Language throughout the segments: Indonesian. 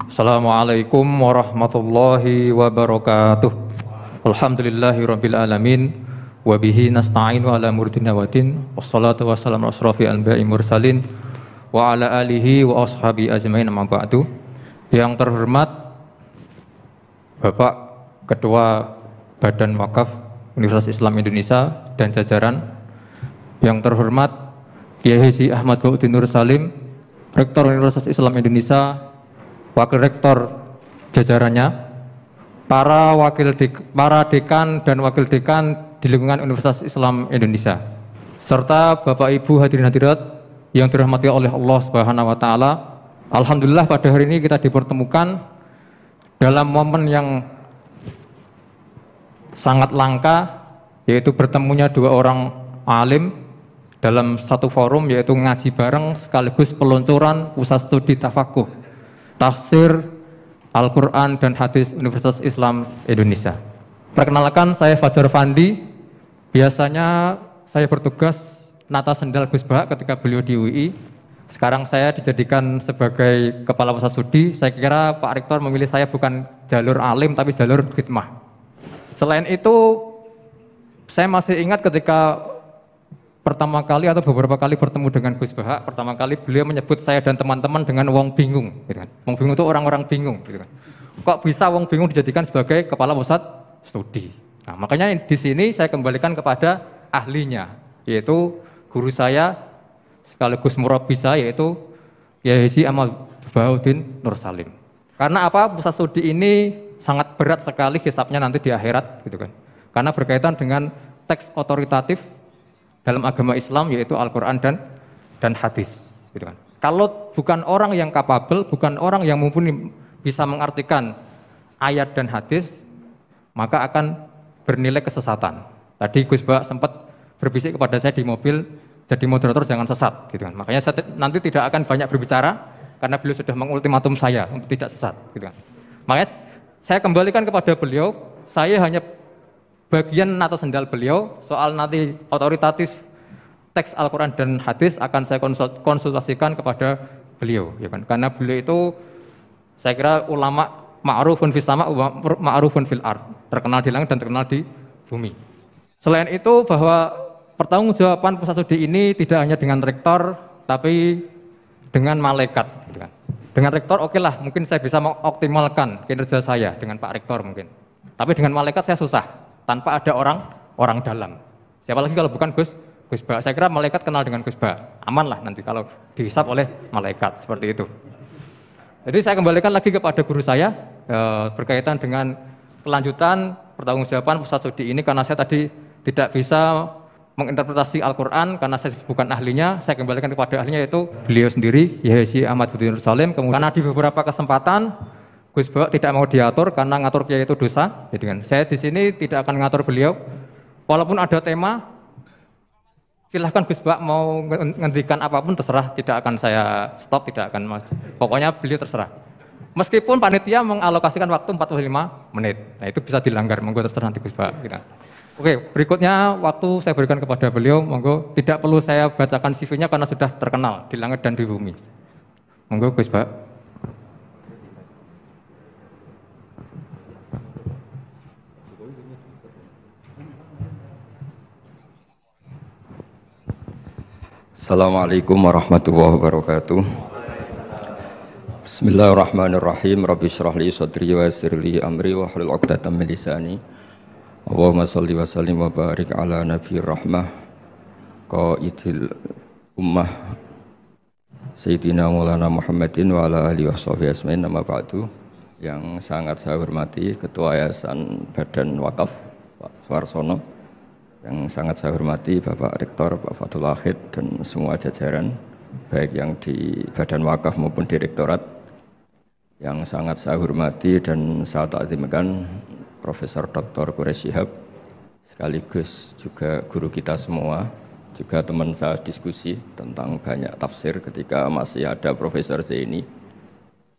Assalamualaikum warahmatullahi wabarakatuh. Alhamdulillahirabbil alamin wa bihi nasta'inu ala murdina wadin wassalatu wassalamu ala asrofil anbiya'i mursalin wa ala alihi wa ashabi ajmain amma ba'du. Yang terhormat Bapak Ketua Badan Wakaf Universitas Islam Indonesia dan jajaran, yang terhormat Kiai Haji Ahmad Bauddin Nur Salim, Rektor Universitas Islam Indonesia, Wakil Rektor jajarannya, para dekan dan wakil dekan di lingkungan Universitas Islam Indonesia, serta Bapak Ibu hadirin hadirat yang dirahmati oleh Allah Subhanahu wa taala. Alhamdulillah pada hari ini kita dipertemukan dalam momen yang sangat langka, yaitu bertemunya dua orang alim dalam satu forum, yaitu ngaji bareng sekaligus peluncuran pusat studi tafakuh tafsir Al-Quran dan Hadis Universitas Islam Indonesia. Perkenalkan, saya Fajar Fandi. Biasanya saya bertugas nata sendal Gus Bahak ketika beliau di UI. Sekarang saya dijadikan sebagai kepala pusat studi. Saya kira Pak Rektor memilih saya bukan jalur alim tapi jalur khidmah. Selain itu, saya masih ingat ketika pertama kali atau beberapa kali bertemu dengan Gus Bahak, pertama kali beliau menyebut saya dan teman-teman dengan wong bingung, gitu kan. Wong bingung itu orang-orang bingung, gitu kan. Kok bisa wong bingung dijadikan sebagai kepala pusat studi? Nah, makanya di sini saya kembalikan kepada ahlinya, yaitu guru saya sekaligus murabbi saya, yaitu Kiai Haji Ahmad Bauddin Nur Salim. Karena apa? Pusat studi ini sangat berat sekali hisabnya nanti di akhirat, gitu kan. Karena berkaitan dengan teks otoritatif dalam agama Islam, yaitu Al-Quran dan hadis, gitu kan. Kalau bukan orang yang kapabel, bukan orang yang mumpuni bisa mengartikan ayat dan hadis, maka akan bernilai kesesatan. Tadi Gus Bahak sempat berbisik kepada saya di mobil, jadi moderator jangan sesat, gitu kan. Makanya saya nanti tidak akan banyak berbicara karena beliau sudah mengultimatum saya untuk tidak sesat, gitu kan. Makanya saya kembalikan kepada beliau, saya hanya bagian nata sendal beliau. Soal nanti otoritatif teks Al-Quran dan hadis akan saya konsultasikan kepada beliau, ya kan? Karena beliau itu saya kira ulama ma'rufun fis sama ma'rufun fil ard, terkenal di langit dan terkenal di bumi. Selain itu, bahwa pertanggungjawaban pusat studi ini tidak hanya dengan rektor tapi dengan malaikat, gitu kan. Dengan rektor oke lah, mungkin saya bisa mengoptimalkan kinerja saya dengan Pak Rektor mungkin. Tapi dengan malaikat saya susah, tanpa ada orang dalam. Siapa lagi kalau bukan Gus Bahak? Saya kira malaikat kenal dengan Gus Bahak. Aman lah nanti kalau dihisap oleh malaikat, seperti itu. Jadi saya kembalikan lagi kepada guru saya berkaitan dengan kelanjutan pertanggungjawaban pusat studi ini, karena saya tadi tidak bisa menginterpretasi Al-Quran karena saya bukan ahlinya. Saya kembalikan kepada ahlinya, yaitu beliau sendiri, Kiai Haji Ahmad Bauddin Nur Salim. Kemudian karena di beberapa kesempatan Gus Bahak tidak mau diatur karena ngatur kiai itu dosa, jadi kan. Saya di sini tidak akan ngatur beliau. Walaupun ada tema, silahkan Gus Bahak mau ngendikan apapun terserah, tidak akan saya stop, tidak akan maju. Pokoknya beliau terserah. Meskipun panitia mengalokasikan waktu 45 menit, nah itu bisa dilanggar, monggo terserah nanti Gus Bahak. Gitu. Oke, berikutnya waktu saya berikan kepada beliau, monggo. Tidak perlu saya bacakan CV-nya karena sudah terkenal di langit dan di bumi. Monggo Gus Bahak. Assalamualaikum warahmatullahi wabarakatuh. Bismillahirrahmanirrahim. Rabbi shrah li sadri wa yassir li amri wa hlul 'uqdatam min lisani. Allahumma shalli wa sallim wa barik ala nabiyir rahmah qaidil ummah Sayyidina Maulana Muhammadin wa ala alihi washabihi ajmain. Amma ba'du. Yang sangat saya hormati Ketua Yayasan Badan Wakaf Pak Suarsono, yang sangat saya hormati Bapak Rektor, Pak Fathul Wahid, dan semua jajaran, baik yang di Badan Wakaf maupun Direktorat. Yang sangat saya hormati dan saya takzimkan Profesor Dr. Quraish Shihab, sekaligus juga guru kita semua, juga teman saya diskusi tentang banyak tafsir ketika masih ada Profesor Zaini.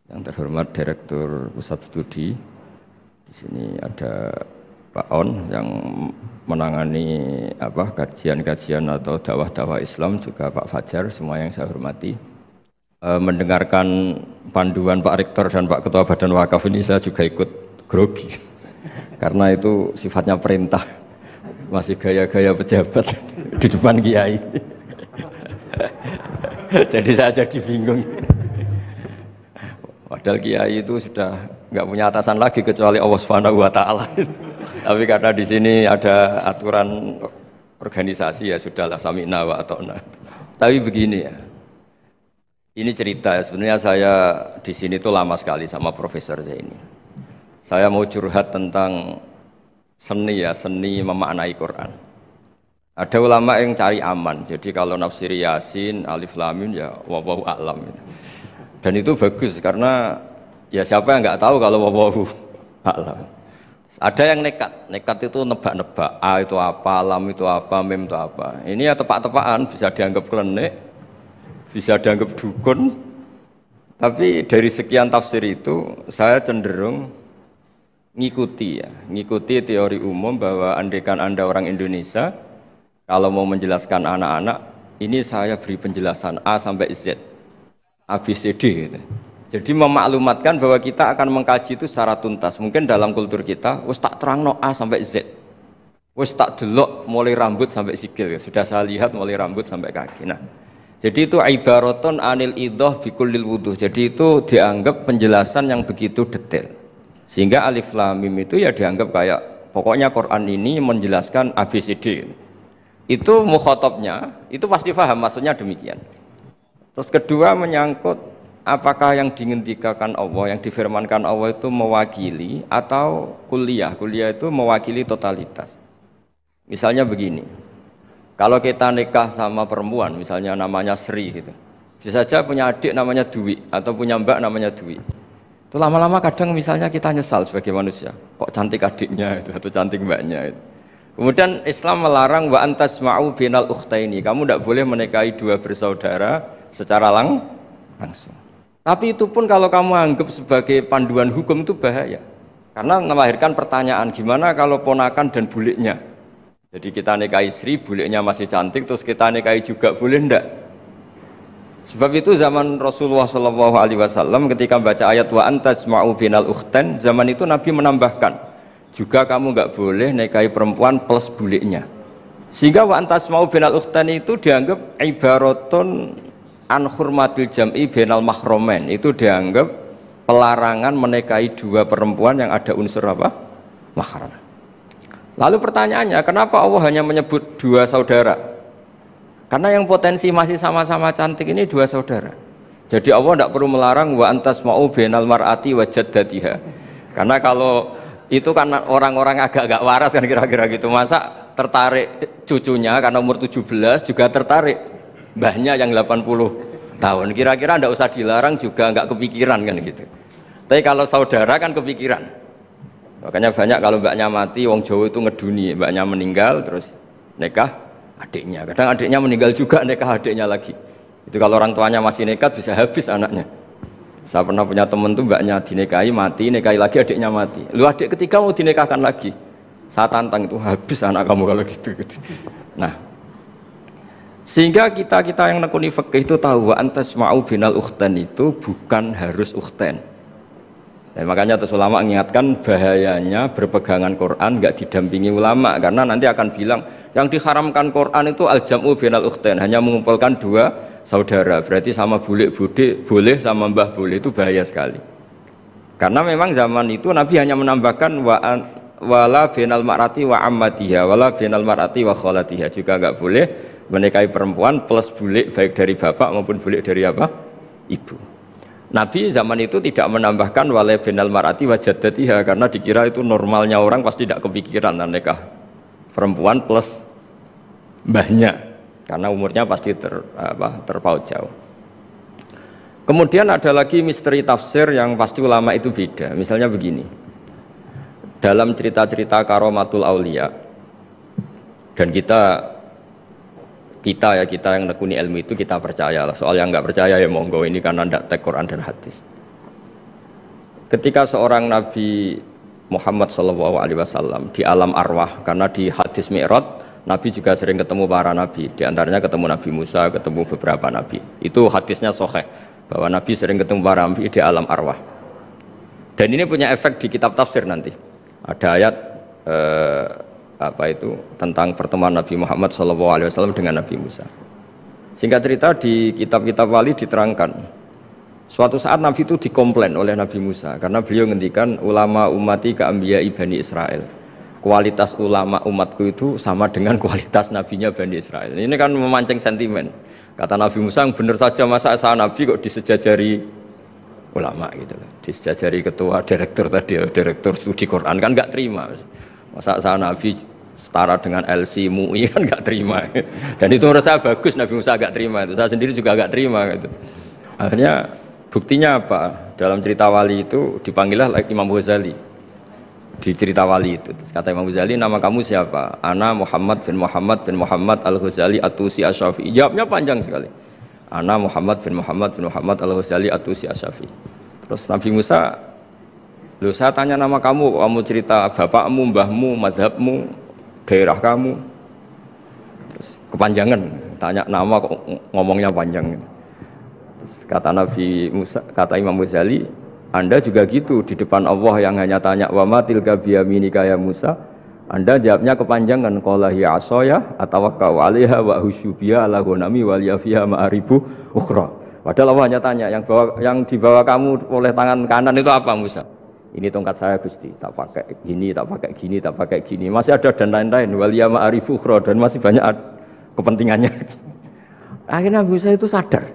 Yang terhormat Direktur Pusat Studi, di sini ada Pak On yang menangani kajian-kajian atau dakwah-dakwah Islam, juga Pak Fajar, semua yang saya hormati. mendengarkan panduan Pak Rektor dan Pak Ketua Badan Wakaf ini saya juga ikut grogi karena itu sifatnya perintah, masih gaya-gaya pejabat di depan kiai. Jadi saya jadi bingung. Padahal kiai itu sudah nggak punya atasan lagi kecuali Allah Subhanahu wa taala. Tapi karena di sini ada aturan organisasi ya sudahlah sami'na wa ata'na. Tapi begini ya. Ini cerita ya, sebenarnya saya di sini tuh lama sekali sama profesor saya ini. Saya mau curhat tentang seni ya, seni memaknai Quran. Ada ulama yang cari aman, jadi kalau nafsir Yasin, Alif Lam Mim ya wallahu a'lam. Dan itu bagus karena ya siapa yang nggak tahu kalau wallahu a'lam. Ada yang nekat itu nebak-nebak, A itu apa, Lam itu apa, Mim itu apa. Ini ya tepak-tepakan, bisa dianggap klenik, bisa dianggap dukun, tapi dari sekian tafsir itu saya cenderung ngikuti teori umum bahwa andaikan Anda orang Indonesia, kalau mau menjelaskan anak-anak, ini saya beri penjelasan A sampai Z, ABCD gitu. Jadi memaklumatkan bahwa kita akan mengkaji itu secara tuntas. Mungkin dalam kultur kita, wis tak terangno A sampai Z, wis tak delok mulai rambut sampai sikil, ya. Sudah saya lihat mulai rambut sampai kaki. Nah, jadi itu ibaratun anil idhah bikulil wuduh. Jadi itu dianggap penjelasan yang begitu detail. Sehingga Alif Lam Mim itu ya dianggap kayak pokoknya Quran ini menjelaskan ABCD. Itu mukhatabnya, itu pasti paham maksudnya demikian. Terus kedua menyangkut apakah yang dingendikakan Allah, yang difirmankan Allah itu mewakili atau kuliah. Kuliah itu mewakili totalitas. Misalnya begini. Kalau kita nikah sama perempuan, misalnya namanya Sri gitu, bisa saja punya adik namanya Dwi atau punya mbak namanya Dwi. Itu lama-lama kadang misalnya kita nyesal sebagai manusia, kok cantik adiknya itu atau cantik mbaknya itu. Kemudian Islam melarang wa antasma'u binal ukhtaini, kamu tidak boleh menikahi dua bersaudara secara langsung. Tapi itu pun kalau kamu anggap sebagai panduan hukum itu bahaya, karena melahirkan pertanyaan gimana kalau ponakan dan buliknya. Jadi kita nikahi Sri, buliknya masih cantik, terus kita nikahi juga, boleh ndak? Sebab itu zaman Rasulullah SAW ketika baca ayat wa antasma'u binal ukhtan, zaman itu Nabi menambahkan, juga kamu nggak boleh nikahi perempuan plus buliknya. Sehingga wa antasma'u binal ukhtan itu dianggap ibaratun an hurmatil jam'i binal mahromen, itu dianggap pelarangan menikahi dua perempuan yang ada unsur apa? Mahram. Lalu pertanyaannya, kenapa Allah hanya menyebut dua saudara? Karena yang potensi masih sama-sama cantik ini dua saudara. Jadi Allah tidak perlu melarang wa antasma'u bainal mar'ati wa jaddatiha. Karena kalau itu kan orang-orang agak-agak waras kan kira-kira gitu. Masa tertarik cucunya karena umur 17 juga tertarik mbahnya yang 80 tahun. Kira-kira tidak usah dilarang juga nggak kepikiran kan gitu. Tapi kalau saudara kan kepikiran. Makanya banyak kalau mbaknya mati, wong Jawa itu ngeduni, mbaknya meninggal terus nikah adiknya. Kadang adiknya meninggal juga nikah adiknya lagi. Itu kalau orang tuanya masih nekat bisa habis anaknya. Saya pernah punya temen tuh mbaknya dinikahi mati, nikahi lagi adiknya mati. Lu adik ketiga mau dinikahkan lagi. Saya tantang itu habis anak kamu kalau gitu. Nah, sehingga kita yang nekuni fikih itu tahu wa antasma'u binal ukhtan itu bukan harus ukhtan. Nah, makanya terus ulama mengingatkan bahayanya berpegangan Quran nggak didampingi ulama, karena nanti akan bilang yang diharamkan Quran itu al-jam'u binal ukhtain, hanya mengumpulkan dua saudara, berarti sama bulik bude boleh sama mbah boleh, itu bahaya sekali. Karena memang zaman itu Nabi hanya menambahkan wala binal mar'ati wa ammatiha wala binal mar'ati wa kholatiha, juga nggak boleh menikahi perempuan plus bulik baik dari bapak maupun bulik dari apa? Ibu. Nabi zaman itu tidak menambahkan wala binal mar'ati wa jaddatiha, karena dikira itu normalnya orang pasti tidak kepikiran nikah perempuan plus mbahnya, karena umurnya pasti terpaut jauh. Kemudian ada lagi misteri tafsir yang pasti ulama itu beda. Misalnya begini, dalam cerita-cerita karomatul aulia, dan kita yang nekuni ilmu itu kita percayalah, soal yang nggak percaya ya monggo, ini karena tidak tek Quran dan hadis. Ketika seorang Nabi Muhammad SAW di alam arwah, karena di hadis Mi'raj Nabi juga sering ketemu para nabi, di antaranya ketemu Nabi Musa, ketemu beberapa nabi, itu hadisnya sahih. bahwa Nabi sering ketemu para nabi di alam arwah. Dan ini punya efek di kitab tafsir nanti. Ada ayat tentang pertemuan Nabi Muhammad SAW dengan Nabi Musa. Singkat cerita di kitab-kitab wali diterangkan, suatu saat Nabi itu dikomplain oleh Nabi Musa karena beliau ngendikan ulama umati keambiya Bani Israel. Kualitas ulama umatku itu sama dengan kualitas nabinya Bani Israel. Ini kan memancing sentimen. Kata Nabi Musa, benar saja masa saya Nabi kok disejajari ulama gitu loh. Disejajari ketua direktur tadi, direktur studi Quran kan nggak terima. Masa saya Nabi setara dengan LC MUI kan nggak terima. Dan itu menurut saya bagus, Nabi Musa nggak terima itu. Saya sendiri juga nggak terima gitu. Akhirnya buktinya apa? Dalam cerita wali itu dipanggillah Imam Ghazali. Di cerita wali itu kata Imam Ghazali, nama kamu siapa? Ana Muhammad bin Muhammad Al-Ghazali At-Tusi Asy-Syafi'i. Jawabnya panjang sekali. Ana Muhammad bin Muhammad Al-Ghazali At-Tusi Asy-Syafi'i. Terus Nabi Musa, loh saya tanya nama kamu, kamu cerita bapakmu, mbahmu, madhabmu, daerah kamu. Terus kepanjangan, tanya nama kok ngomongnya panjang. Terus kata Nabi Musa, kata Imam Ghazali, Anda juga gitu di depan Allah yang hanya tanya wa ma tilka biyaminika ya Musa, Anda jawabnya kepanjangan qala hiya asaya atawakkau 'alaiha wa husyubiya ala ghanami wa liya fiha ma'aribu ukhra. Padahal Allah hanya tanya yang dibawa kamu oleh tangan kanan itu apa Musa? Ini tongkat saya Gusti, tak pakai gini, tak pakai gini, tak pakai gini. Masih ada dan lain-lain wa liya ma'aribu ukhra, dan masih banyak kepentingannya. Akhirnya Musa itu sadar.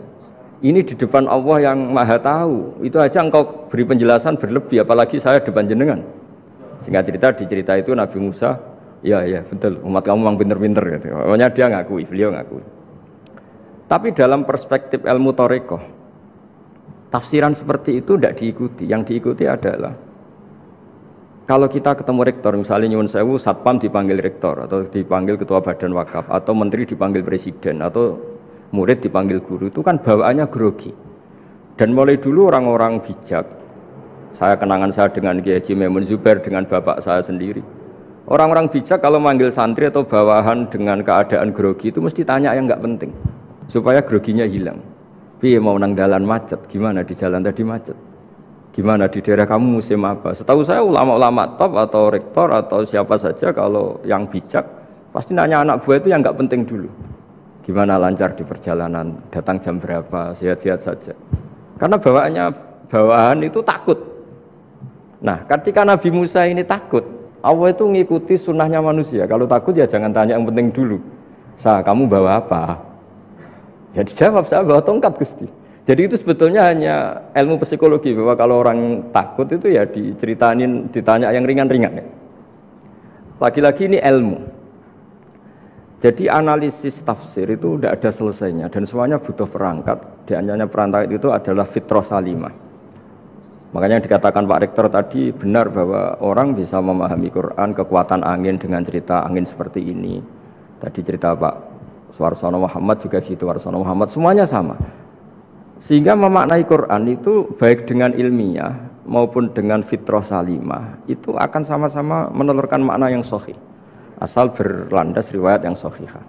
Ini di depan Allah yang maha tahu, itu aja engkau beri penjelasan berlebih, apalagi saya depan jenengan. Singkat cerita, di cerita itu Nabi Musa, ya betul, umat kamu memang pinter-pinter gitu. Pokoknya dia ngakui, beliau ngakui. Tapi dalam perspektif ilmu Thariqah, tafsiran seperti itu tidak diikuti. Yang diikuti adalah kalau kita ketemu rektor, misalnya nyuwun sewu, satpam dipanggil rektor, atau dipanggil ketua badan wakaf, atau menteri dipanggil presiden, atau murid dipanggil guru, itu kan bawaannya grogi. Dan mulai dulu orang-orang bijak, saya kenangan saya dengan Kiai Haji Maimun Zubair, dengan bapak saya sendiri, orang-orang bijak kalau manggil santri atau bawahan dengan keadaan grogi itu mesti tanya yang nggak penting supaya groginya hilang. Piye mau nang dalan macet, gimana di jalan tadi macet, gimana di daerah kamu musim apa. Setahu saya ulama-ulama top atau rektor atau siapa saja kalau yang bijak pasti nanya anak buah itu yang nggak penting dulu. Gimana lancar di perjalanan, datang jam berapa, sehat-sehat saja. Karena bawahan itu takut. Nah, ketika Nabi Musa ini takut, Allah itu ngikuti sunnahnya manusia. Kalau takut ya jangan tanya yang penting dulu. Kamu bawa apa? Ya dijawab, saya bawa tongkat Gusti. Jadi itu sebetulnya hanya ilmu psikologi, bahwa kalau orang takut itu ya ditanya yang ringan-ringan. Lagi-lagi ini ilmu. Jadi analisis tafsir itu tidak ada selesainya dan semuanya butuh perangkat. Di antaranya perangkat itu adalah fitrah salimah. Makanya dikatakan Pak Rektor tadi benar bahwa orang bisa memahami Quran, kekuatan angin dengan cerita angin seperti ini. Tadi cerita Pak Suarsono Muhammad juga gitu, Warsono Muhammad, semuanya sama. Sehingga memaknai Quran itu baik dengan ilmiah maupun dengan fitrah salimah itu akan sama-sama menelurkan makna yang sahih. Asal berlandas riwayat yang sahihah.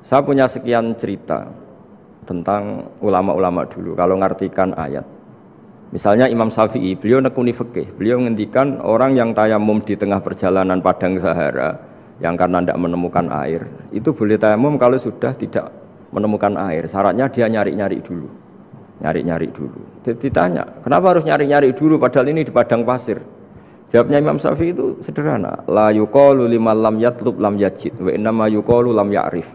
Saya punya sekian cerita tentang ulama-ulama dulu kalau ngartikan ayat. Misalnya Imam Syafi'i, beliau nekuni fikih. Beliau menghentikan orang yang tayamum di tengah perjalanan padang Sahara yang karena tidak menemukan air, itu boleh tayamum kalau sudah tidak menemukan air. Syaratnya dia nyari-nyari dulu. Nyari-nyari dulu. Ditanya, kenapa harus nyari-nyari dulu padahal ini di padang pasir? Jawabnya Imam Syafi'i itu sederhana, la yuqalu liman lam yatlub lam yajid wa innama yuqalu lam ya'rif.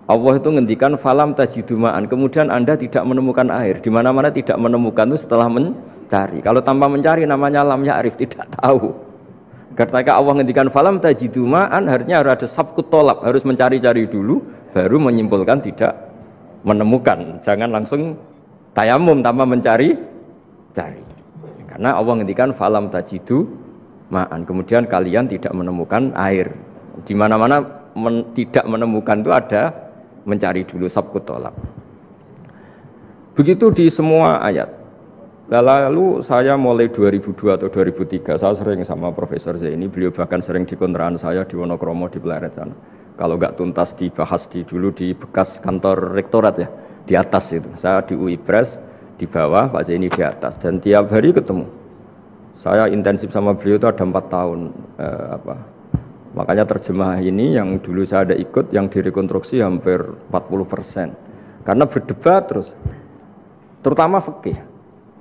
Allah itu ngendikan falam tajidu ma'an, kemudian Anda tidak menemukan air. Di mana-mana tidak menemukan itu setelah mencari. Kalau tanpa mencari namanya lam ya'rif, tidak tahu. Ketika Allah ngendikan falam tajidu ma'an, harusnya harus ada sabqut tolab, harus mencari-cari dulu baru menyimpulkan tidak menemukan. Jangan langsung tayamum tanpa mencari-cari. Karena Allah ngendikan falam tajidu ma'an, kemudian kalian tidak menemukan air. Di mana-mana tidak menemukan itu ada mencari dulu sabqut tolab. Begitu di semua ayat. Lalu saya mulai 2002 atau 2003 saya sering sama Profesor Zaini, beliau bahkan sering di kontrakan saya di Wonokromo di Pleret sana. Kalau nggak tuntas dibahas dulu di bekas kantor rektorat ya, di atas itu. Saya di UI Pres, di bawah, Pak Zaini di atas, dan tiap hari ketemu. Saya intensif sama beliau itu ada 4 tahun. Makanya terjemah ini yang dulu saya ada ikut, yang direkonstruksi hampir 40%. Karena berdebat terus, terutama fikih.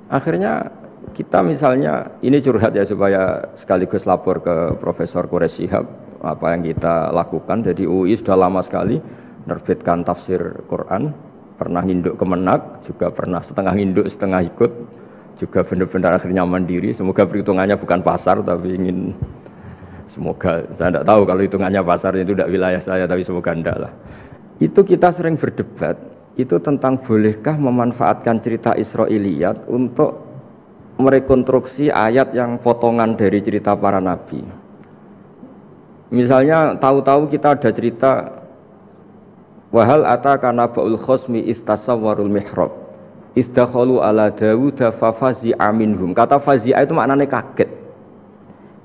Akhirnya kita misalnya, ini curhat ya supaya sekaligus lapor ke Profesor Quraish Shihab apa yang kita lakukan. Jadi UI sudah lama sekali menerbitkan tafsir Quran, pernah nginduk Kemenak, juga pernah setengah nginduk setengah ikut, juga benar-benar akhirnya mandiri. Semoga perhitungannya bukan pasar, tapi ingin, semoga, saya tidak tahu kalau hitungannya pasar itu tidak wilayah saya, tapi semoga enggak lah. Itu kita sering berdebat, itu tentang bolehkah memanfaatkan cerita Israiliyat untuk merekonstruksi ayat yang potongan dari cerita para nabi. Misalnya tahu-tahu kita ada cerita wahal ataka naba'ul khosmi istasawwarul mihrab istakhalu ala Dawud fafazi'a minhum. Kata fazi'a itu maknanya kaget.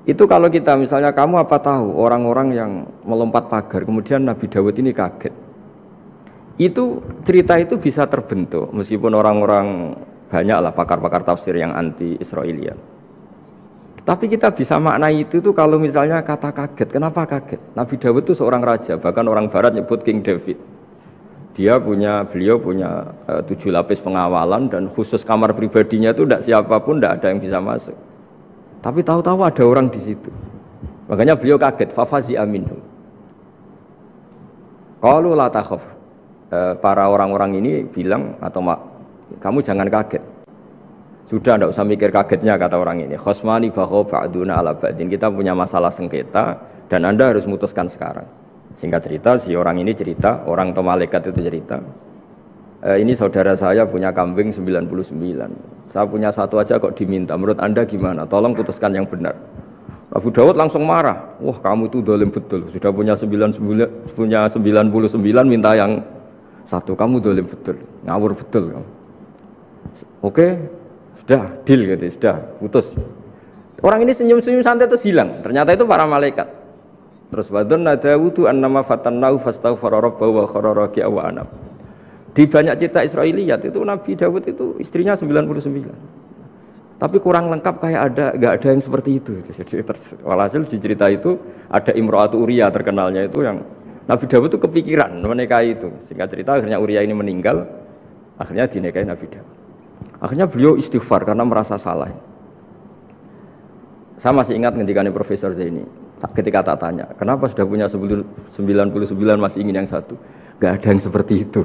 Itu kalau kita misalnya, kamu apa tahu orang-orang yang melompat pagar kemudian Nabi Dawud ini kaget. Itu cerita itu bisa terbentuk meskipun orang-orang banyaklah pakar-pakar tafsir yang anti Israiliyat. Tapi kita bisa maknai itu tuh kalau misalnya kata kaget. Kenapa kaget? Nabi Dawud itu seorang raja, bahkan orang barat nyebut King David. Beliau punya 7 lapis pengawalan, dan khusus kamar pribadinya itu tidak siapapun, tidak ada yang bisa masuk. Tapi tahu-tahu ada orang di situ. Makanya beliau kaget, fafazi aminhum. Qalu la takhaf. Para orang-orang ini bilang, atau kamu jangan kaget. Sudah, tidak usah mikir kagetnya, kata orang ini. Khosmani bakho ba'duna ala ba'din. Kita punya masalah sengketa dan Anda harus memutuskan sekarang. Singkat cerita, si orang ini cerita, orang atau malaikat itu cerita, ini saudara saya punya kambing 99. Saya punya 1 aja kok diminta. Menurut Anda gimana? Tolong putuskan yang benar. Abu Dawud langsung marah. Wah, kamu itu dolim betul. Sudah punya 99, minta yang 1. Kamu dolim betul. Ngawur betul kamu. Oke. Sudah, deal gitu, sudah, putus. Orang ini senyum-senyum santai terus hilang. Ternyata itu para malaikat. Terus wadonna Dawudu annama fatannahu fastaghfara rabbahu wa kharra raki'a wa anab. Di banyak cerita Israiliyat itu Nabi Dawud itu istrinya 99. Tapi kurang lengkap, kayak enggak ada yang seperti itu. Jadi walhasil di cerita itu ada Imra'atu Uria terkenalnya itu yang Nabi Dawud itu kepikiran menikahi itu. Singkat cerita akhirnya Uria ini meninggal, akhirnya dinikahi Nabi Dawud. Akhirnya beliau istighfar karena merasa salah. Saya masih ingat ngendikannya Profesor Zaini. Ketika tak tanya, kenapa sudah punya 99 masih ingin yang 1? Gak ada yang seperti itu.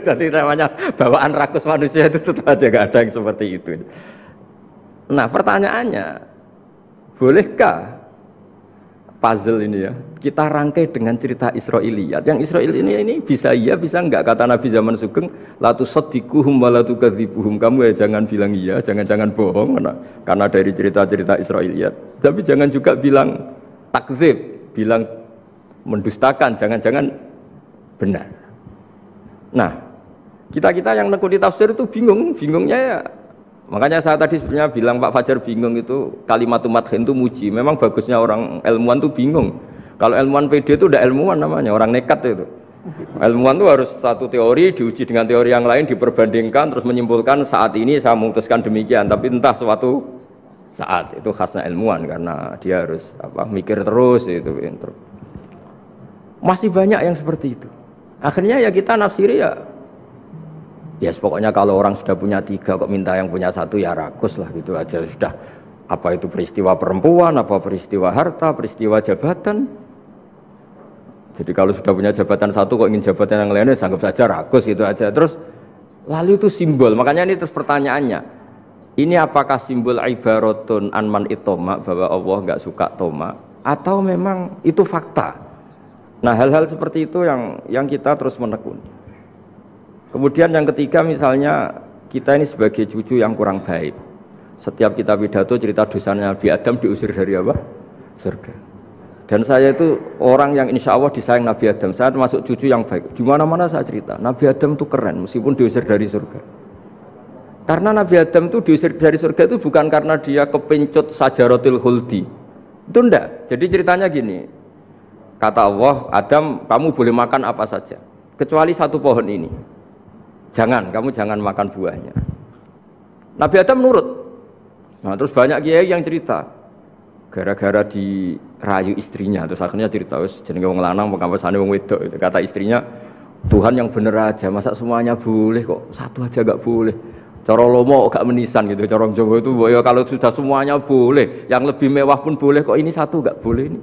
Jadi namanya bawaan rakus manusia itu tetap aja gak ada yang seperti itu. Nah pertanyaannya, bolehkah puzzle ini ya kita rangkai dengan cerita Israiliyat? Yang Israil ini bisa iya bisa enggak. Kata Nabi zaman Sugeng, la tusaddiquhum wa la tukadzibuhum. Kamu ya jangan bilang iya, jangan bohong karena dari cerita-cerita Israiliyat. Tapi jangan juga bilang takdzib, bilang mendustakan, jangan-jangan benar. Nah, kita yang nekuni tafsir itu bingungnya ya. Makanya saya tadi sebenarnya bilang Pak Fajar bingung itu kalimat madhin itu muji. Memang bagusnya orang ilmuwan itu bingung. Kalau ilmuwan PD itu udah ilmuwan namanya, orang nekat itu. Ilmuwan itu harus satu teori diuji dengan teori yang lain, diperbandingkan terus menyimpulkan saat ini saya memutuskan demikian. Tapi entah suatu saat itu khasnya ilmuwan karena dia harus mikir terus itu. Masih banyak yang seperti itu. Akhirnya ya kita nafsiri ya pokoknya kalau orang sudah punya 3 kok minta yang punya 1 ya rakus lah gitu aja sudah. Apa itu peristiwa perempuan, apa peristiwa harta, peristiwa jabatan. Jadi kalau sudah punya jabatan 1 kok ingin jabatan yang lainnya anggap saja rakus itu aja. Terus lalu itu simbol. Makanya ini terus pertanyaannya, ini apakah simbol ibaratun anman itoma, bahwa Allah enggak suka toma, atau memang itu fakta? Nah hal-hal seperti itu yang kita terus menekuni. Kemudian yang ketiga misalnya kita ini sebagai cucu yang kurang baik. Setiap kita pidato cerita dosanya Nabi Adam diusir dari apa? Surga. Dan saya itu orang yang insya Allah disayang Nabi Adam. Saya termasuk cucu yang baik. Di mana-mana saya cerita Nabi Adam itu keren meskipun diusir dari surga. Karena Nabi Adam itu diusir dari surga itu bukan karena dia kepencut sajaratil khuldi. Itu enggak. Jadi ceritanya gini. Kata Allah, Adam kamu boleh makan apa saja kecuali 1 pohon ini. Kamu jangan makan buahnya. Nabi Adam nurut. Nah, terus banyak kiai yang cerita gara-gara dirayu istrinya, terus akhirnya cerita wis jenenge wong lanang pengkampesane wong wedok, kata istrinya, Tuhan yang bener aja, masa semuanya boleh kok satu aja gak boleh. Cara lomo gak menisan gitu, cara Jawa itu ya kalau sudah semuanya boleh, yang lebih mewah pun boleh, kok ini satu gak boleh ini.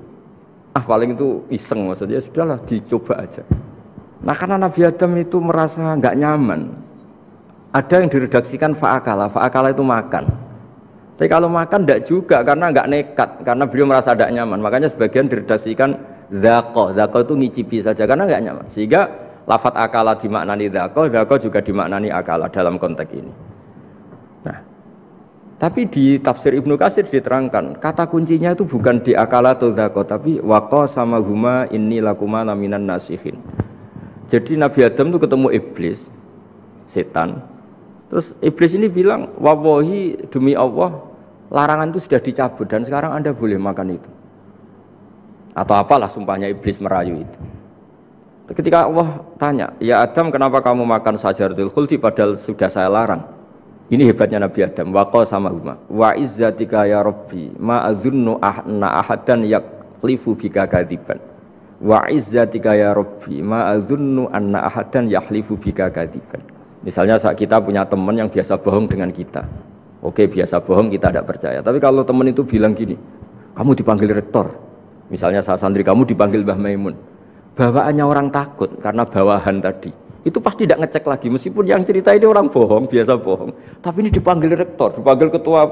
Paling itu iseng maksudnya, sudahlah dicoba aja. Nah karena Nabi Adam itu merasa gak nyaman, ada yang diredaksikan fa'akala itu makan. Tapi kalau makan tidak juga karena nggak nekat, karena beliau merasa tidak nyaman. Makanya sebagian diredaksikan dzaqo itu ngicipi saja karena nggak nyaman. Sehingga lafadz akala dimaknani dzaqo juga dimaknani akala dalam konteks ini. Nah, tapi di tafsir Ibnu Katsir diterangkan kata kuncinya itu bukan di akala atau dzaqo, tapi waqa sama huma inni lakuma laminan nasihin. Jadi Nabi Adam itu ketemu iblis, setan. Terus iblis ini bilang, wallahi demi Allah, larangan itu sudah dicabut dan sekarang Anda boleh makan itu. Atau apalah sumpahnya iblis merayu itu. Ketika Allah tanya, ya Adam kenapa kamu makan sajaratul khuldi padahal sudah saya larang. Ini hebatnya Nabi Adam. Waqa sama huma. Wa izzatika ya Rabbi ma adzunnu anna ahadan yaklifu bika kadziban. Wa izzatika ya Rabbi ma adzunnu anna ahadan yaklifu bika kadziban. Misalnya saat kita punya teman yang biasa bohong dengan kita. Oke, biasa bohong kita tidak percaya. Tapi kalau teman itu bilang gini, kamu dipanggil rektor. Misalnya saat santri kamu dipanggil Mbah Maimun. Bawaannya orang takut karena bawahan tadi. Itu pasti tidak ngecek lagi. Meskipun yang cerita ini orang bohong, biasa bohong. Tapi ini dipanggil rektor, dipanggil ketua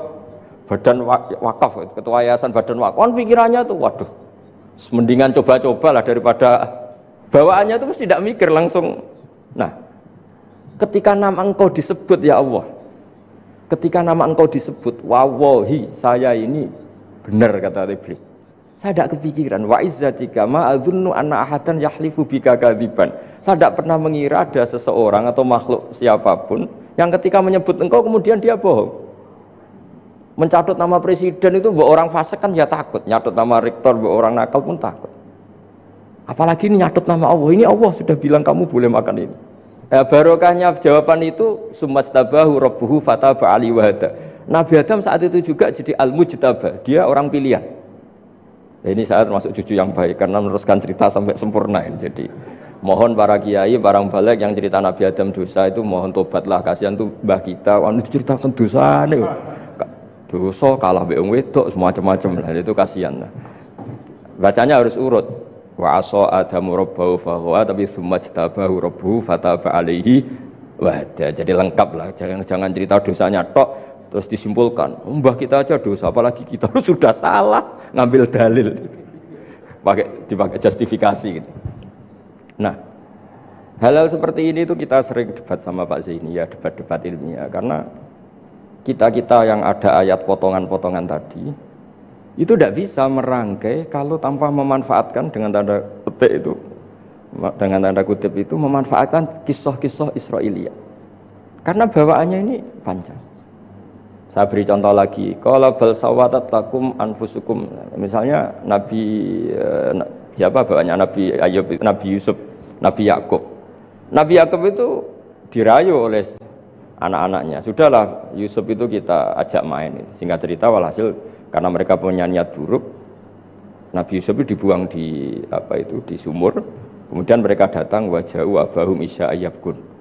badan wakaf, ketua yayasan badan wakaf. Kan pikirannya tuh, waduh, mendingan coba-coba lah daripada bawaannya itu mesti tidak mikir langsung. Nah, ketika nama engkau disebut ya Allah, ketika nama engkau disebut, wallahi saya ini benar kata iblis. Saya tidak kepikiran wa izzatika ma adzunnu anna ahadan yahlifu bika kadziban. Saya tidak pernah mengira ada seseorang atau makhluk siapapun yang ketika menyebut engkau kemudian dia bohong. Mencatut nama presiden itu buat orang fasik kan ya takut, nyatut nama rektor buat orang nakal pun takut. Apalagi ini nyatut nama Allah. Ini Allah sudah bilang kamu boleh makan ini. Barokahnya jawaban itu sumastabahu rabbuhu fataba ali wahada. Nabi Adam saat itu juga jadi al-mujtaba, dia orang pilihan. Ini saya termasuk cucu yang baik karena meneruskan cerita sampai sempurna ini. Jadi mohon para kiai, para balik yang cerita Nabi Adam dosa itu mohon tobatlah, kasihan tuh mbah kita, anu ceritakan dosa nih. Dosa kalah mbek wong wedok semacam-macam lah, itu kasihan lah. Bacanya harus urut. Wa asa adamu rabbahu faghwa tapi tsumma jtabahu rabbuhu fataba alaihi wahda. Jadi lengkap lah, jangan cerita dosanya tok terus disimpulkan mbah kita aja dosa apalagi kita sudah salah ngambil dalil dipakai justifikasi gitu. Nah, hal-hal seperti ini tuh kita sering debat sama Pak Zaini ya, debat-debat ilmiah karena kita yang ada ayat potongan-potongan tadi itu tidak bisa merangkai kalau tanpa memanfaatkan dengan tanda kutip itu memanfaatkan kisah-kisah Israiliyah karena bawaannya ini panjang. Saya beri contoh lagi, qala bal sawatat lakum anfusukum, misalnya siapa bawaannya Nabi Ayub, Nabi Yusuf, Nabi Yakub. Nabi Yakub itu dirayu oleh anak-anaknya, sudahlah Yusuf itu kita ajak main. Singkat cerita walhasil karena mereka punya niat buruk, Nabi Yusuf itu dibuang di sumur. Kemudian mereka datang waja'u abahum isya ayyabkun.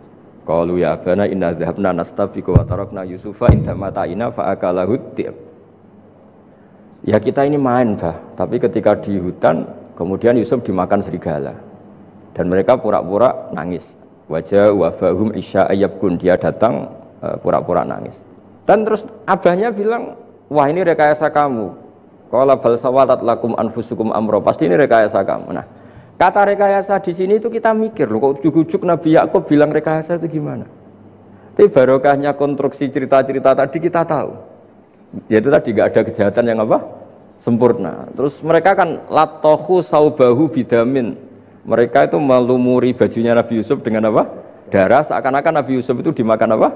Qalu ya abana inna dhahabna nastabiqu wa tarakna Yusufa inda mata'ina fa akalahu dhi'ab. Ya kita ini main, Bah, tapi ketika di hutan kemudian Yusuf dimakan serigala. Dan mereka pura-pura nangis. Waja'u abahum isya ayyabkun, dia datang pura-pura nangis. Dan terus abahnya bilang, wah ini rekayasa kamu. Qala bal sawalat lakum anfusukum amro, pasti ini rekayasa kamu. Nah, kata rekayasa di sini itu kita mikir loh, kok ujuk-ujuk Nabi Yakub bilang rekayasa itu gimana? Tapi barokahnya konstruksi cerita-cerita tadi kita tahu. Yaitu tadi nggak ada kejahatan yang apa? Sempurna. Terus mereka kan latohu saubahu bidamin. Mereka itu melumuri bajunya Nabi Yusuf dengan apa? Darah, seakan-akan Nabi Yusuf itu dimakan apa?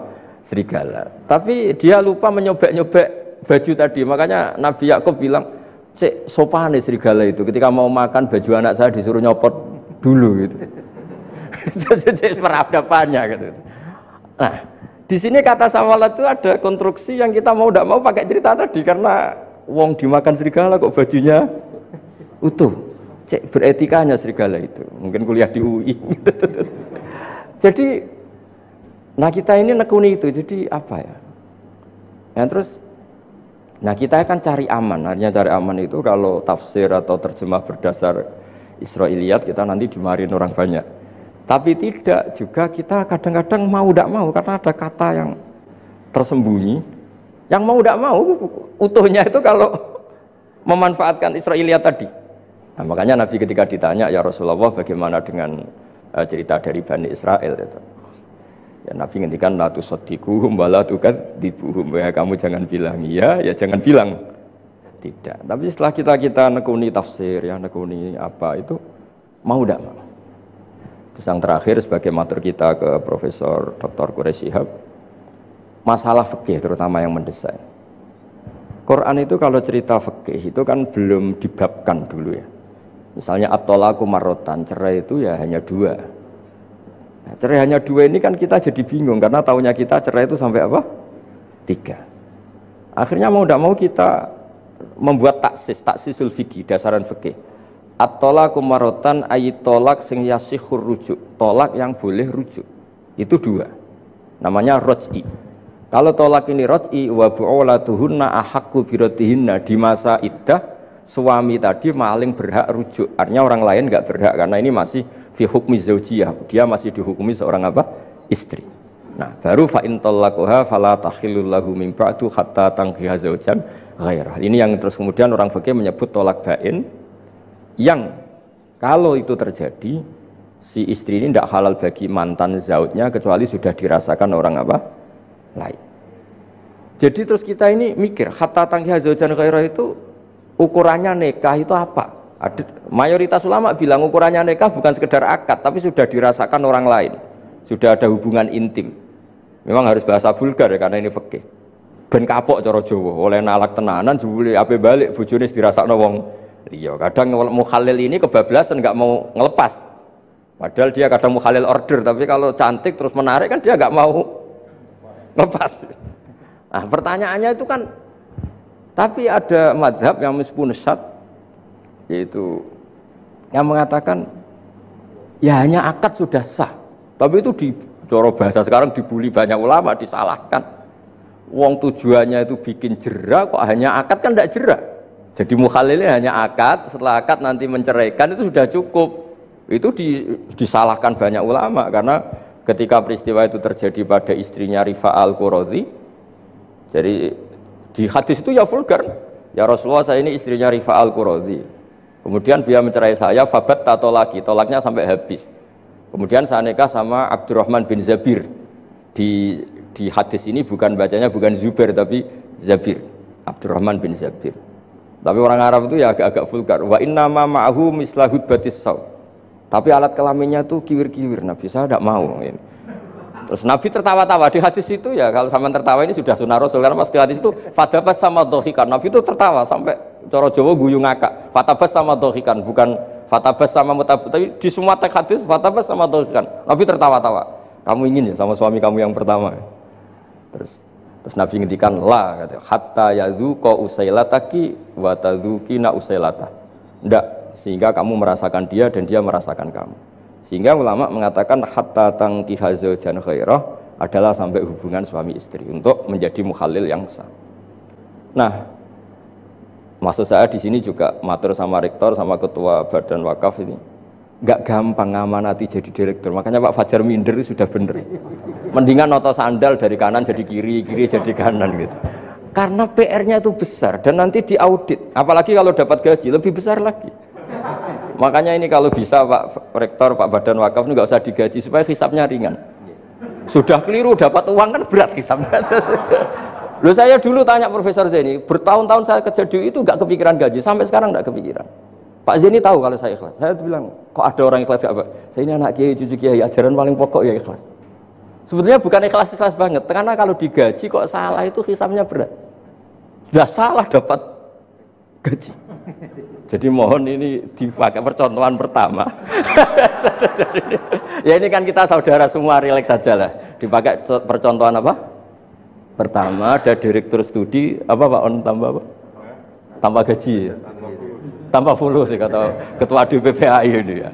Serigala. Tapi dia lupa menyobek-nyobek baju tadi, makanya Nabi Yakub bilang, cek sopan serigala itu, ketika mau makan baju anak saya disuruh nyopot dulu gitu. Jadi peradabannya gitu. Nah, Di sini kata sawalat itu ada konstruksi yang kita mau tidak mau pakai cerita tadi karena wong dimakan serigala kok bajunya utuh. Cek beretikanya serigala itu. Mungkin kuliah di UI. Jadi, nah kita ini nekuni itu. Jadi apa ya? Nah terus, nah kita kan cari aman. Artinya cari aman itu kalau tafsir atau terjemah berdasar Israiliyat kita nanti dimarin orang banyak. Tapi tidak juga kita kadang-kadang mau tidak mau karena ada kata yang tersembunyi. Yang mau tidak mau utuhnya itu kalau memanfaatkan Israiliyat tadi. Nah, makanya Nabi ketika ditanya, ya Rasulullah bagaimana dengan cerita dari Bani Israel itu. Ya Nabi ngendikan la tusaddiquhum wa la tukadzibuhum. Ya kamu jangan bilang iya, ya jangan bilang tidak. Tapi setelah kita nekuni tafsir, ya nekuni apa itu mau tidak mau. Terus yang terakhir sebagai matur kita ke Profesor Dr. Quraisy Shihab, masalah fikih terutama yang mendesak. Quran itu kalau cerita fikih itu kan belum dibabkan dulu ya. Misalnya at-thalaqu marratan, cerai itu ya hanya 2. Nah, cerai hanya 2 ini kan kita jadi bingung karena taunya kita cerai itu sampai apa? 3. Akhirnya mau tidak mau kita membuat taksisul fikih, dasaran fikih. At-thalaqu marratan ayat tolak sing yasihur rujuk, tolak yang boleh rujuk. Itu 2. Namanya roj'i. Kalau tolak ini roj'i wa bu'ulatuhunna ahaqqu biratihinna, di masa iddah suami tadi maling berhak rujuk. Artinya orang lain enggak berhak karena ini masih fi hukmi zaujiyah. Dia masih dihukumi seorang apa? Istri. Nah, baru fa in talaquha fala tahillu lahu min ba'du hatta tankiha zaujan ghairah. Ini yang terus kemudian orang fikih menyebut tolak bain, yang kalau itu terjadi si istri ini tidak halal bagi mantan zaujnya kecuali sudah dirasakan orang apa? Lain. Jadi terus kita ini mikir hatta tankiha zaujan ghairah itu ukurannya nikah itu apa? Mayoritas ulama bilang ukurannya nikah bukan sekedar akad tapi sudah dirasakan orang lain, sudah ada hubungan intim. Memang harus bahasa vulgar ya karena ini fikih. Ben kapok cara Jawa, oleh nalak tenanan jebule ape balik bojone dirasakno wong liya. Kadang mukhalil ini kebablasan nggak mau ngelepas. Padahal dia kadang mukhalil order tapi kalau cantik terus menarik kan dia nggak mau lepas. Nah, pertanyaannya itu kan tapi ada madhab yang meskipun sesat yaitu yang mengatakan ya hanya akad sudah sah. Tapi itu di cara bahasa sekarang dibully banyak ulama, disalahkan. Wong tujuannya itu bikin jera kok hanya akad kan tidak jera. Jadi mukhalilnya hanya akad, setelah akad nanti menceraikan itu sudah cukup. Itu disalahkan banyak ulama karena ketika peristiwa itu terjadi pada istrinya Rifa al-Qurazi. Jadi di hadis itu ya vulgar. Ya Rasulullah saya ini istrinya Rifa al-Qurazi. Kemudian dia mencerai saya fabat tato lagi, tolaknya sampai habis. Kemudian saya nikah sama Abdurrahman bin Zabir. Di hadis ini bukan bacanya bukan Zubair tapi Zabir, Abdurrahman bin Zabir. Tapi orang Arab itu ya agak-agak vulgar. Wa inna ma ma'ahu mislahud batis saw. Tapi alat kelaminnya tuh kiwir-kiwir. Nabi saya tidak mau. Terus Nabi tertawa-tawa di hadis itu ya kalau sama tertawa ini sudah sunnah Rasul karena pas di hadis itu fatabas sama dohikan. Nabi itu tertawa sampai cara Jawa guyu ngakak. Fatabas sama dohikan bukan fatabas sama mutabut. Tapi di semua teks hadis fatabas sama dohikan. Nabi tertawa-tawa. Kamu ingin ya sama suami kamu yang pertama. Terus Nabi ngendikan la kata hatta yadzuqa usailataki wa tadzukina usailata. Enggak, sehingga kamu merasakan dia dan dia merasakan kamu. Sehingga ulama mengatakan hatta tankiha zaujan khairah adalah sampai hubungan suami istri untuk menjadi mukhalil yang sah. Nah, maksud saya di sini juga matur sama rektor sama ketua badan wakaf ini. Enggak gampang ngamanati jadi direktur. Makanya Pak Fajar minder sudah bener. Mendingan noto sandal dari kanan jadi kiri, kiri jadi kanan gitu. Karena PR-nya itu besar dan nanti diaudit. Apalagi kalau dapat gaji lebih besar lagi. Makanya ini kalau bisa Pak Rektor, Pak Badan Wakaf ini nggak usah digaji supaya hisapnya ringan. Sudah keliru dapat uang kan berat hisapnya. Loh saya dulu tanya Profesor Zaini, bertahun-tahun saya kerja di itu nggak kepikiran gaji, sampai sekarang nggak kepikiran. Pak Zaini tahu kalau saya ikhlas. Saya bilang, kok ada orang ikhlas gak Pak? Saya ini anak kiai, cucu kiai, ajaran paling pokok ya ikhlas. Sebetulnya bukan ikhlas banget, karena kalau digaji kok salah itu hisapnya berat. Sudah salah dapat gaji. Jadi mohon ini dipakai percontohan pertama. Ya ini kan kita saudara semua, rileks saja lah. Dipakai percontohan apa? Pertama ada direktur studi apa Pak On tambah apa? Tambah gaji ya? Tambah fulus sih kata ketua DPPAI ini ya.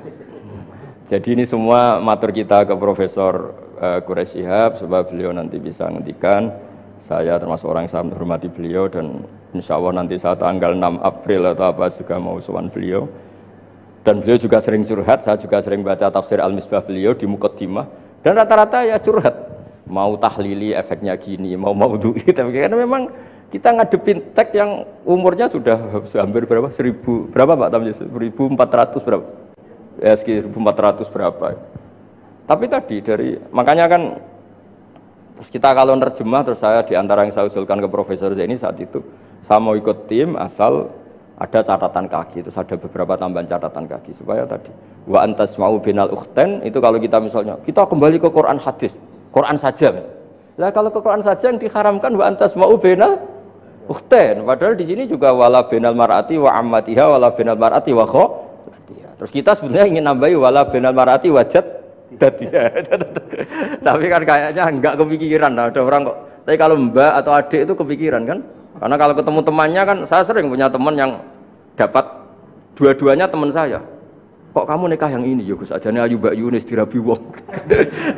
Jadi ini semua matur kita ke Profesor Quraish Shihab supaya beliau nanti bisa ngendikan. Saya termasuk orang yang sangat menghormati beliau dan insya Allah nanti saat tanggal 6 April atau apa juga mau sowan beliau. Dan beliau juga sering curhat, saya juga sering baca tafsir Al-Misbah beliau di Muqaddimah. Dan rata-rata ya curhat. Mau tahlili efeknya gini, mau maudhu'i. Tapi karena memang kita ngadepin teks yang umurnya sudah hampir berapa? 1000 berapa Pak Tamjiz? 1400 berapa? Ya sekitar 1400 berapa. Tapi tadi dari makanya kan terus kita kalau nerjemah terus saya diantara yang saya usulkan ke Profesor Zaini saat itu saya mau ikut tim asal ada catatan kaki, terus ada beberapa tambahan catatan kaki supaya tadi wa antas mau binal ukhten itu kalau kita misalnya kita kembali ke Quran hadis, Quran saja. Lah kalau ke Quran saja yang diharamkan wa antas mau binal ukhten, padahal di sini juga wala binal mar'ati wa ammatiha wala binal mar'ati wa khalatiha. Terus kita sebenarnya ingin nambahi wala binal mar'ati wajad dadiya. Tapi kan kayaknya enggak kepikiran. Nah, ada orang kok. Tapi kalau mbak atau adik itu kepikiran kan? Karena kalau ketemu temannya kan, saya sering punya teman yang dapat dua-duanya teman saya. Kok kamu nikah yang ini? Ya Gus, ajane ayu Mbak Yunis dirabi wong.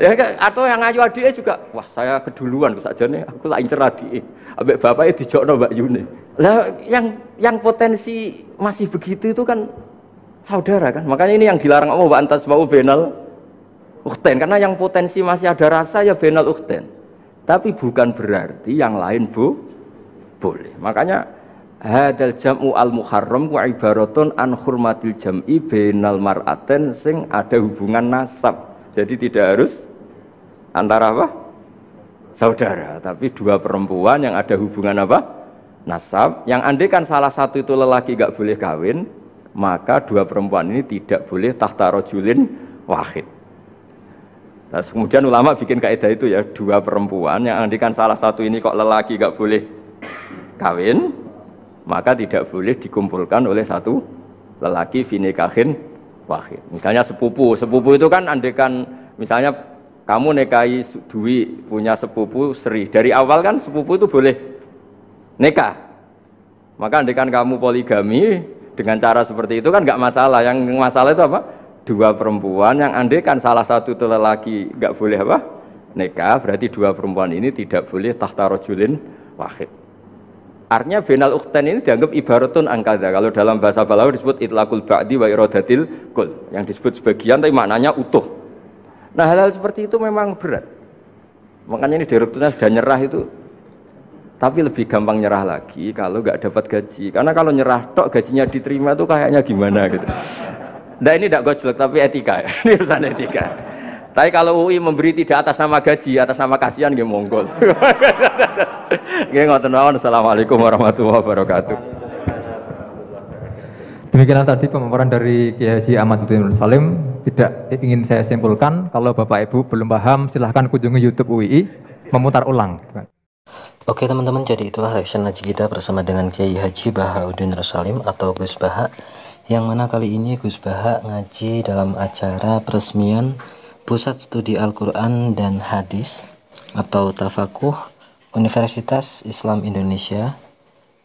Ya, atau yang ayu adike juga, wah saya keduluan Gus, ajane aku tak incer adike. Ambek bapake dijokno Mbak Yunis. Lah yang potensi masih begitu itu kan saudara kan. Makanya ini yang dilarang Allah wa antas mau benal ukhten, karena yang potensi masih ada rasa ya benal ukhten. Tapi bukan berarti yang lain boleh. Makanya hadal jam'u al-muharram wa ibaratun an hurmatil jam'i bainal mar'aten sing ada hubungan nasab. Jadi tidak harus antara apa? Saudara, tapi dua perempuan yang ada hubungan apa? Nasab. Yang andai kan salah satu itu lelaki gak boleh kawin, maka dua perempuan ini tidak boleh tahta rajulin wahid. Nah, kemudian ulama bikin kaidah itu ya, dua perempuan yang andikan salah satu ini kok lelaki gak boleh kawin, maka tidak boleh dikumpulkan oleh satu lelaki fi nikahin wahid. Misalnya sepupu itu kan andikan misalnya kamu nikahi Dwi punya sepupu Sri, dari awal kan sepupu itu boleh nikah. Maka andikan kamu poligami dengan cara seperti itu kan gak masalah. Yang masalah itu apa? Dua perempuan yang andekan salah satu itu lelaki nggak boleh apa nikah, berarti dua perempuan ini tidak boleh tahta rajulin wahid. Artinya benal ukhten ini dianggap ibaratun angkada. Kalau dalam bahasa Balawi disebut itlaqul ba'di wa iradatil kul, yang disebut sebagian tapi maknanya utuh. Nah hal-hal seperti itu memang berat. Makanya ini direkturnya sudah nyerah itu, tapi lebih gampang nyerah lagi kalau nggak dapat gaji. Karena kalau nyerah tok gajinya diterima tuh kayaknya gimana gitu. Nah ini tidak gojlok tapi etika ya. Ini urusan etika. Tapi kalau UI memberi tidak atas nama gaji, atas nama kasihan nggih monggo. Nggih ngoten mawon. Assalamualaikum warahmatullahi wabarakatuh. Demikian tadi pemaparan dari Kiai Haji Ahmaduddin Salim. Tidak ingin saya simpulkan, kalau Bapak Ibu belum paham silahkan kunjungi YouTube UII memutar ulang. Oke teman-teman, jadi itulah reaction ngaji kita bersama dengan Kiai Haji Bahauddin Salim atau Gus Baha, yang mana kali ini Gus Baha ngaji dalam acara peresmian Pusat Studi Al-Quran dan Hadis atau Tafakuh Universitas Islam Indonesia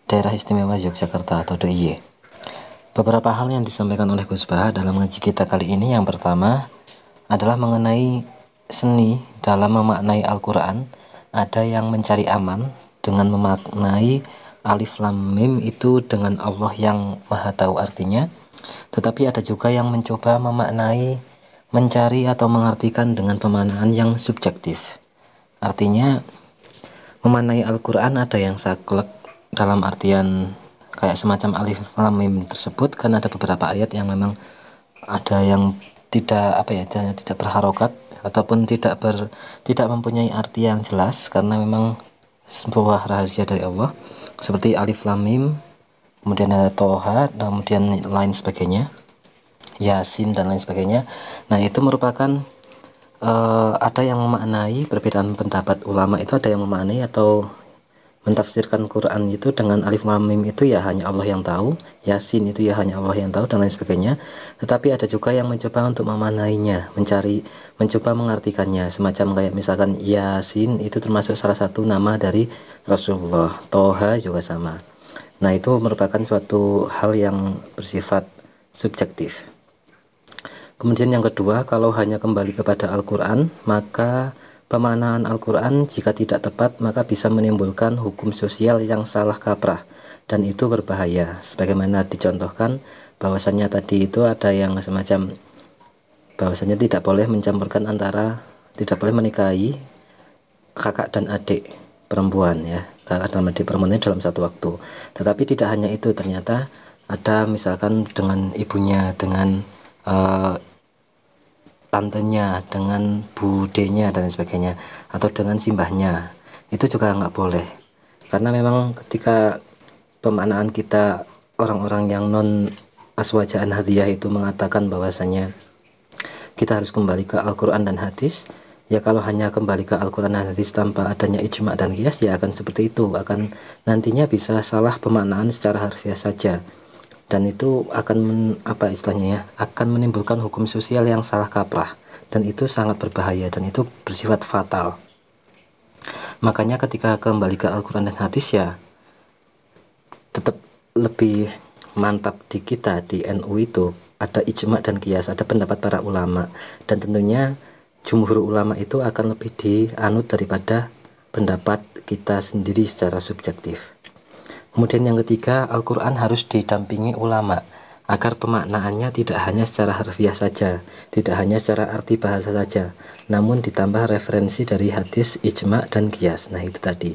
Daerah Istimewa Yogyakarta atau DIY. Beberapa hal yang disampaikan oleh Gus Baha dalam ngaji kita kali ini, yang pertama adalah mengenai seni dalam memaknai Al-Quran. Ada yang mencari aman dengan memaknai alif lam mim itu dengan Allah yang maha tahu artinya, tetapi ada juga yang mencoba memaknai, mencari atau mengartikan dengan pemaknaan yang subjektif. Artinya memaknai Al-Quran ada yang saklek dalam artian kayak semacam alif lam mim tersebut, kan ada beberapa ayat yang memang ada yang tidak tidak berharokat ataupun tidak mempunyai arti yang jelas karena memang sebuah rahasia dari Allah, seperti alif lam mim, kemudian ada Toha, kemudian lain sebagainya, Yasin dan lain sebagainya. Nah itu merupakan ada yang memaknai, perbedaan pendapat ulama itu ada yang memaknai atau mentafsirkan Quran itu dengan alif lam mim itu ya hanya Allah yang tahu, Yasin itu ya hanya Allah yang tahu dan lain sebagainya. Tetapi ada juga yang mencoba untuk memanainya, mencoba mengartikannya, semacam kayak misalkan Yasin itu termasuk salah satu nama dari Rasulullah, Toha juga sama. Nah, itu merupakan suatu hal yang bersifat subjektif. Kemudian yang kedua, kalau hanya kembali kepada Al-Quran, maka pemaknaan Al-Quran jika tidak tepat maka bisa menimbulkan hukum sosial yang salah kaprah, dan itu berbahaya. Sebagaimana dicontohkan bahwasannya tadi itu ada yang semacam bahwasannya tidak boleh tidak boleh menikahi kakak dan adik perempuan, ya, kakak dan adik perempuan ini dalam satu waktu. Tetapi tidak hanya itu, ternyata ada misalkan dengan ibunya, dengan tantenya, dengan budenya dan sebagainya, atau dengan simbahnya, itu juga nggak boleh. Karena memang ketika pemaknaan kita, orang-orang yang non aswajaan hadiyah itu mengatakan bahwasanya kita harus kembali ke Al-Quran dan hadis, ya kalau hanya kembali ke Al-Quran dan hadis tanpa adanya ijma' dan qiyas, ya akan seperti itu, akan nantinya bisa salah pemaknaan secara harfiah saja, dan itu akan akan menimbulkan hukum sosial yang salah kaprah, dan itu sangat berbahaya dan itu bersifat fatal. Makanya ketika kembali ke Al-Quran dan hadis, ya tetap lebih mantap di kita di NU itu ada ijma' dan qiyas, ada pendapat para ulama, dan tentunya jumhur ulama itu akan lebih dianut daripada pendapat kita sendiri secara subjektif. Kemudian yang ketiga, Al-Quran harus didampingi ulama agar pemaknaannya tidak hanya secara harfiah saja, tidak hanya secara arti bahasa saja, namun ditambah referensi dari hadis, ijma' dan qiyas. Nah, itu tadi.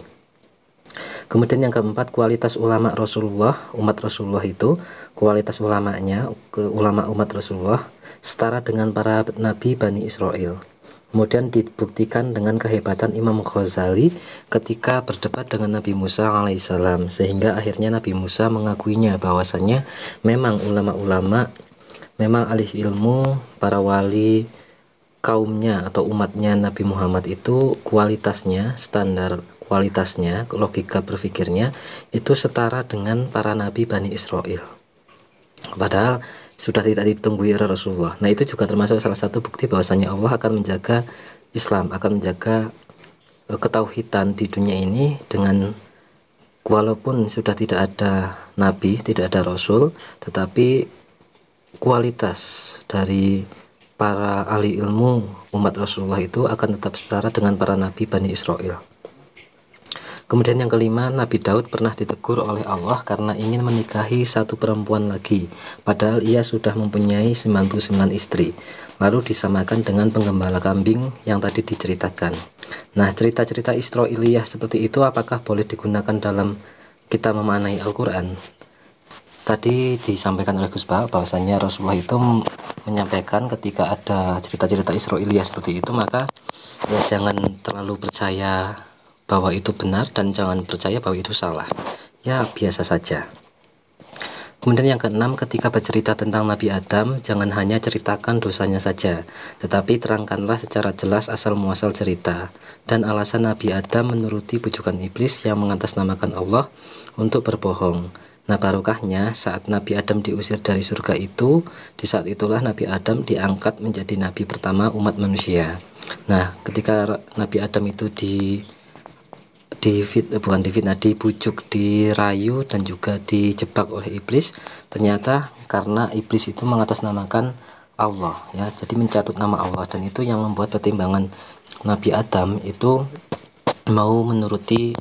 Kemudian yang keempat, kualitas ulama Rasulullah, umat Rasulullah itu, kualitas ulamanya, ulama umat Rasulullah setara dengan para nabi Bani Israel. Kemudian dibuktikan dengan kehebatan Imam Ghazali ketika berdebat dengan Nabi Musa alaihissalam, sehingga akhirnya Nabi Musa mengakuinya bahwasanya memang ulama-ulama, memang ahli ilmu, para wali kaumnya atau umatnya Nabi Muhammad itu kualitasnya, standar kualitasnya, logika berpikirnya itu setara dengan para nabi Bani Israel. Padahal sudah tidak ditunggui oleh Rasulullah. Nah, itu juga termasuk salah satu bukti bahwasanya Allah akan menjaga Islam, akan menjaga ketauhidan di dunia ini dengan, walaupun sudah tidak ada nabi, tidak ada rasul, tetapi kualitas dari para ahli ilmu umat Rasulullah itu akan tetap setara dengan para nabi Bani Israel. Kemudian yang kelima, Nabi Daud pernah ditegur oleh Allah karena ingin menikahi satu perempuan lagi, padahal ia sudah mempunyai 99 istri, lalu disamakan dengan penggembala kambing yang tadi diceritakan. Nah, cerita-cerita Israiliyah seperti itu apakah boleh digunakan dalam kita memaknai Al-Quran? Tadi disampaikan oleh Gus Bah bahwasanya Rasulullah itu menyampaikan ketika ada cerita-cerita Israiliyah seperti itu, maka ya jangan terlalu percaya bahwa itu benar dan jangan percaya bahwa itu salah, ya biasa saja. Kemudian yang keenam, ketika bercerita tentang Nabi Adam, jangan hanya ceritakan dosanya saja, tetapi terangkanlah secara jelas asal muasal cerita dan alasan Nabi Adam menuruti bujukan iblis yang mengatasnamakan Allah untuk berbohong. Nah, barokahnya saat Nabi Adam diusir dari surga itu, di saat itulah Nabi Adam diangkat menjadi nabi pertama umat manusia. Nah, ketika Nabi Adam itu dibujuk, dirayu dan juga dijebak oleh iblis, ternyata karena iblis itu mengatasnamakan Allah, ya, jadi mencatut nama Allah, dan itu yang membuat pertimbangan Nabi Adam itu mau menuruti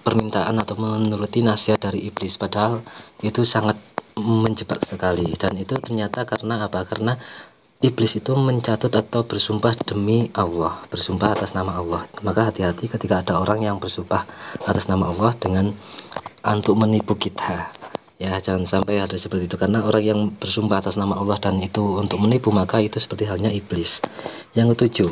permintaan atau menuruti nasihat dari iblis, padahal itu sangat menjebak sekali. Dan itu ternyata karena apa? Karena iblis itu mencatut atau bersumpah demi Allah, bersumpah atas nama Allah. Maka hati-hati ketika ada orang yang bersumpah atas nama Allah dengan untuk menipu kita, ya jangan sampai ada seperti itu, karena orang yang bersumpah atas nama Allah dan itu untuk menipu, maka itu seperti halnya iblis. Yang ketujuh,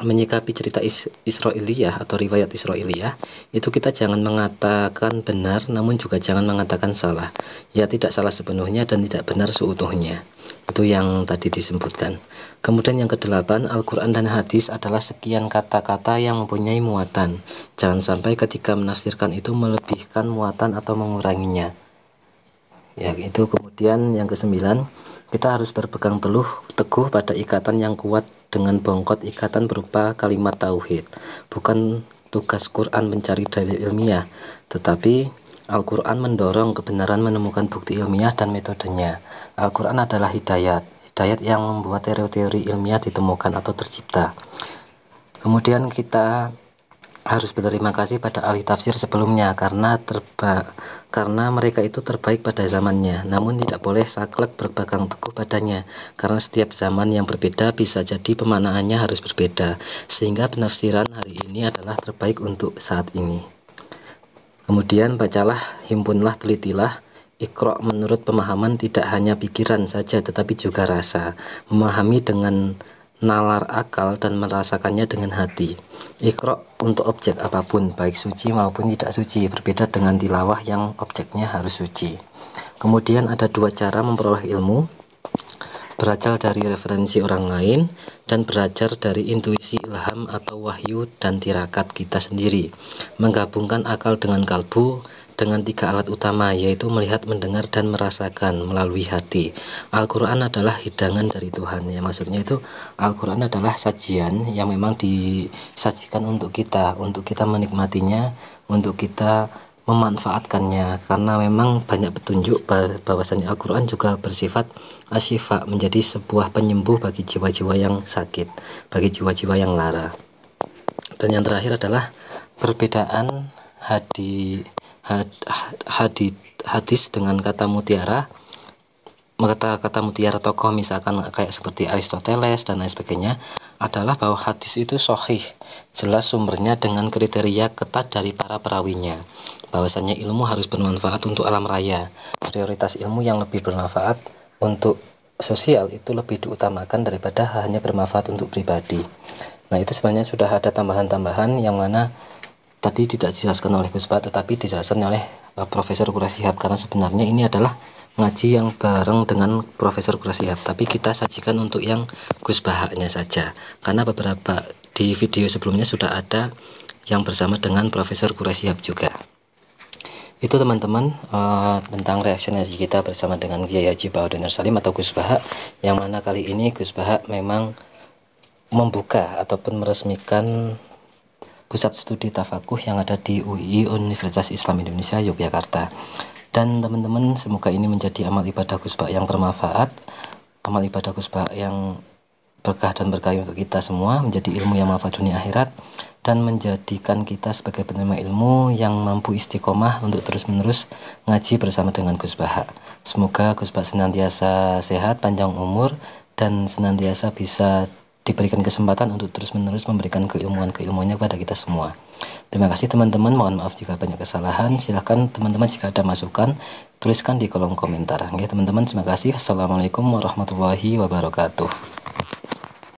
menyikapi cerita Israiliyah atau riwayat Israiliyah, itu kita jangan mengatakan benar namun juga jangan mengatakan salah. Ya, tidak salah sepenuhnya dan tidak benar seutuhnya. Itu yang tadi disebutkan. Kemudian yang kedelapan, Al-Quran dan hadis adalah sekian kata-kata yang mempunyai muatan. Jangan sampai ketika menafsirkan itu melebihkan muatan atau menguranginya. Ya, itu. Kemudian yang kesembilan, kita harus berpegang teguh pada ikatan yang kuat dengan bongkot ikatan berupa kalimat tauhid. Bukan tugas Quran mencari dalil ilmiah, tetapi Al-Quran mendorong kebenaran menemukan bukti ilmiah dan metodenya. Al-Quran adalah hidayat yang membuat teori-teori ilmiah ditemukan atau tercipta. Kemudian kita harus berterima kasih pada ahli tafsir sebelumnya karena mereka itu terbaik pada zamannya. Namun tidak boleh saklek berpegang teguh padanya, karena setiap zaman yang berbeda bisa jadi pemaknaannya harus berbeda, sehingga penafsiran hari ini adalah terbaik untuk saat ini. Kemudian bacalah, himpunlah, telitilah. Iqra' menurut pemahaman tidak hanya pikiran saja tetapi juga rasa, memahami dengan nalar akal dan merasakannya dengan hati. Iqra' untuk objek apapun, baik suci maupun tidak suci, berbeda dengan tilawah yang objeknya harus suci. Kemudian ada dua cara memperoleh ilmu: berasal dari referensi orang lain dan belajar dari intuisi, ilham atau wahyu dan tirakat kita sendiri. Menggabungkan akal dengan kalbu dengan tiga alat utama, yaitu melihat, mendengar, dan merasakan melalui hati. Al-Quran adalah hidangan dari Tuhan. Ya, maksudnya itu Al-Quran adalah sajian yang memang disajikan untuk kita menikmatinya, untuk kita memanfaatkannya, karena memang banyak petunjuk bahwasanya Al-Quran juga bersifat asyifa, menjadi sebuah penyembuh bagi jiwa-jiwa yang sakit, bagi jiwa-jiwa yang lara. Dan yang terakhir adalah perbedaan hadis dengan kata mutiara. Kata mutiara tokoh misalkan kayak seperti Aristoteles dan lain sebagainya adalah bahwa hadis itu sahih, jelas sumbernya dengan kriteria ketat dari para perawinya, bahwasanya ilmu harus bermanfaat untuk alam raya. Prioritas ilmu yang lebih bermanfaat untuk sosial itu lebih diutamakan daripada hanya bermanfaat untuk pribadi. Nah, itu sebenarnya sudah ada tambahan-tambahan yang mana tadi tidak dijelaskan oleh Gus Bah, tetapi dijelaskan oleh Profesor Quraish Shihab, karena sebenarnya ini adalah ngaji yang bareng dengan Profesor Quraish Shihab, tapi kita sajikan untuk yang Gus Bahaknya saja, karena beberapa di video sebelumnya sudah ada yang bersama dengan Profesor Quraish Shihab juga. Itu teman-teman tentang reaction ngaji kita bersama dengan Kiai Haji Bahaudin Nursalim atau Gus Bahak, yang mana kali ini Gus Bahak memang membuka ataupun meresmikan pusat studi tafakuh yang ada di UI Universitas Islam Indonesia Yogyakarta. Dan teman-teman, semoga ini menjadi amal ibadah Gus Bah yang bermanfaat, amal ibadah Gus Bah yang berkah dan berkah untuk kita semua, menjadi ilmu yang manfaat dunia akhirat, dan menjadikan kita sebagai penerima ilmu yang mampu istiqomah untuk terus-menerus ngaji bersama dengan Gus Bah. Semoga Gus Bah senantiasa sehat, panjang umur, dan senantiasa bisa diberikan kesempatan untuk terus-menerus memberikan keilmuannya kepada kita semua. Terima kasih teman-teman, mohon maaf jika banyak kesalahan. Silahkan teman-teman jika ada masukan tuliskan di kolom komentar. Oke teman-teman, terima kasih. Assalamualaikum warahmatullahi wabarakatuh.